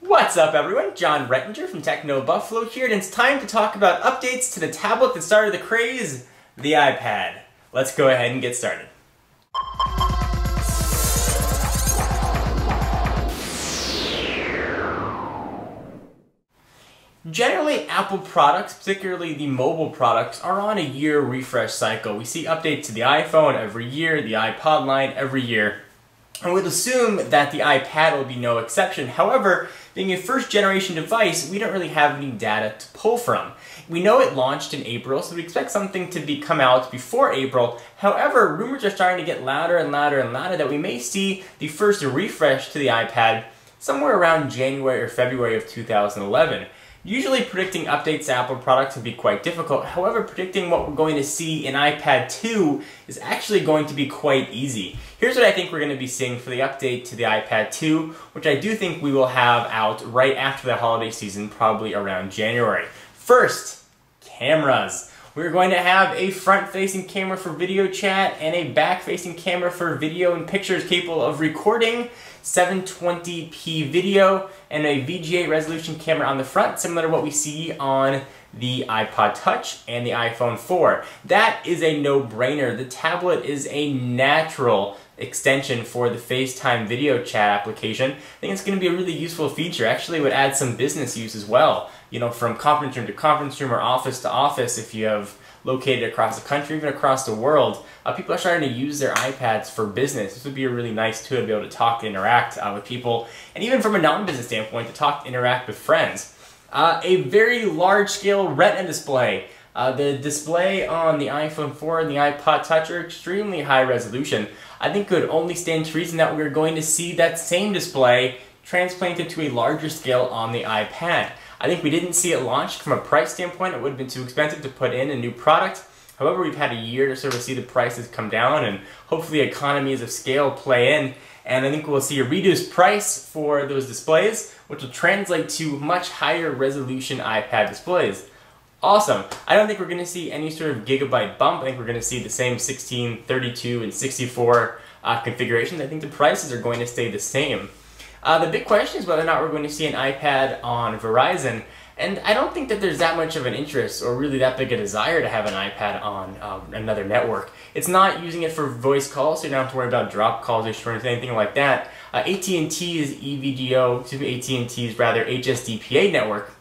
What's up everyone, John Rettinger from TechnoBuffalo here, and it's time to talk about updates to the tablet that started the craze, the iPad. Let's go ahead and get started. Generally, Apple products, particularly the mobile products, are on a year refresh cycle. We see updates to the iPhone every year, the iPod line every year, and we'd assume that the iPad will be no exception. However, being a first generation device, we don't really have any data to pull from. We know it launched in April, so we expect something to come out before April. However, rumors are starting to get louder and louder and louder that we may see the first refresh to the iPad somewhere around January or February of 2011. Usually predicting updates to Apple products would be quite difficult. However, predicting what we're going to see in iPad 2 is actually going to be quite easy. Here's what I think we're going to be seeing for the update to the iPad 2, which I do think we will have out right after the holiday season, probably around January. First, cameras. We're going to have a front-facing camera for video chat and a back-facing camera for video and pictures capable of recording 720p video and a VGA resolution camera on the front, similar to what we see on the iPod Touch and the iPhone 4. That is a no-brainer. The tablet is a natural extension for the FaceTime video chat application. I think it's going to be a really useful feature. Actually, it would add some business use as well. You know, from conference room to conference room or office to office, if you have located across the country, even across the world, people are starting to use their iPads for business. This would be a really nice tool to be able to talk, interact with people, and even from a non-business standpoint, to talk, interact with friends. A very large-scale Retina display. The display on the iPhone 4 and the iPod Touch are extremely high resolution. I think it would only stand to reason that we're going to see that same display transplanted to a larger scale on the iPad. I think we didn't see it launched. From a price standpoint, it would have been too expensive to put in a new product. However, we've had a year to sort of see the prices come down and hopefully economies of scale play in. And I think we'll see a reduced price for those displays, which will translate to much higher resolution iPad displays. Awesome. I don't think we're going to see any sort of gigabyte bump. I think we're going to see the same 16, 32, and 64 configurations. I think the prices are going to stay the same. The big question is whether or not we're going to see an iPad on Verizon, and I don't think that there's that much of an interest or really that big a desire to have an iPad on another network. It's not using it for voice calls, so you don't have to worry about drop calls or anything like that. AT's AT&T's rather HSDPA network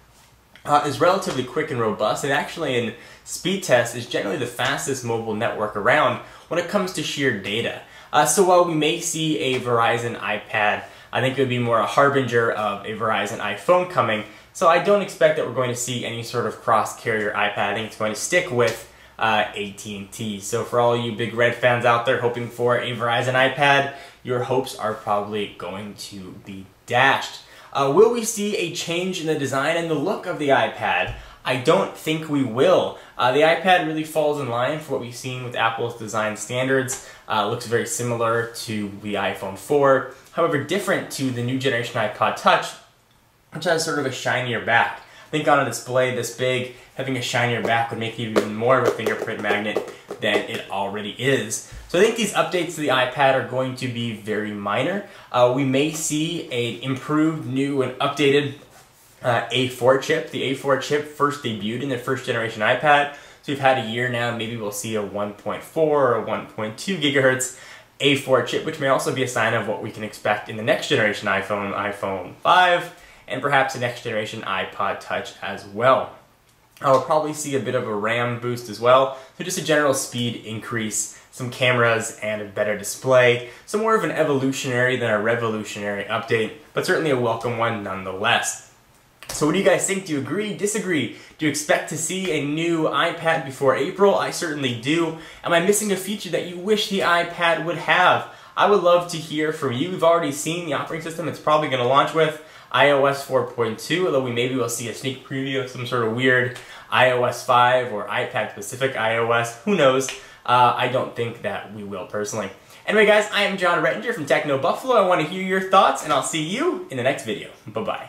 is relatively quick and robust, and actually in speed tests is generally the fastest mobile network around when it comes to sheer data. So while we may see a Verizon iPad, I think it would be more a harbinger of a Verizon iPhone coming, so I don't expect that we're going to see any sort of cross-carrier iPad. I think it's going to stick with AT&T. So for all you big Red fans out there hoping for a Verizon iPad, your hopes are probably going to be dashed. Will we see a change in the design and the look of the iPad? I don't think we will. The iPad really falls in line for what we've seen with Apple's design standards. Looks very similar to the iPhone 4, however different to the new generation iPod Touch, which has sort of a shinier back. I think on a display this big, having a shinier back would make it even more of a fingerprint magnet than it already is. So I think these updates to the iPad are going to be very minor. We may see an improved, new, and updated A4 chip. The A4 chip first debuted in the first generation iPad, so we've had a year now. Maybe we'll see a 1.4 or 1.2 gigahertz A4 chip, which may also be a sign of what we can expect in the next generation iPhone, iPhone 5, and perhaps the next generation iPod Touch as well. I'll probably see a bit of a RAM boost as well, so just a general speed increase, some cameras, and a better display. So more of an evolutionary than a revolutionary update, but certainly a welcome one nonetheless. So what do you guys think? Do you agree? Disagree? Do you expect to see a new iPad before April? I certainly do. Am I missing a feature that you wish the iPad would have? I would love to hear from you. We've already seen the operating system it's probably going to launch with, iOS 4.2, although we maybe will see a sneak preview of some sort of weird iOS 5 or iPad-specific iOS. Who knows? I don't think that we will, personally. Anyway, guys, I am John Rettinger from TechnoBuffalo. I want to hear your thoughts, and I'll see you in the next video. Bye-bye.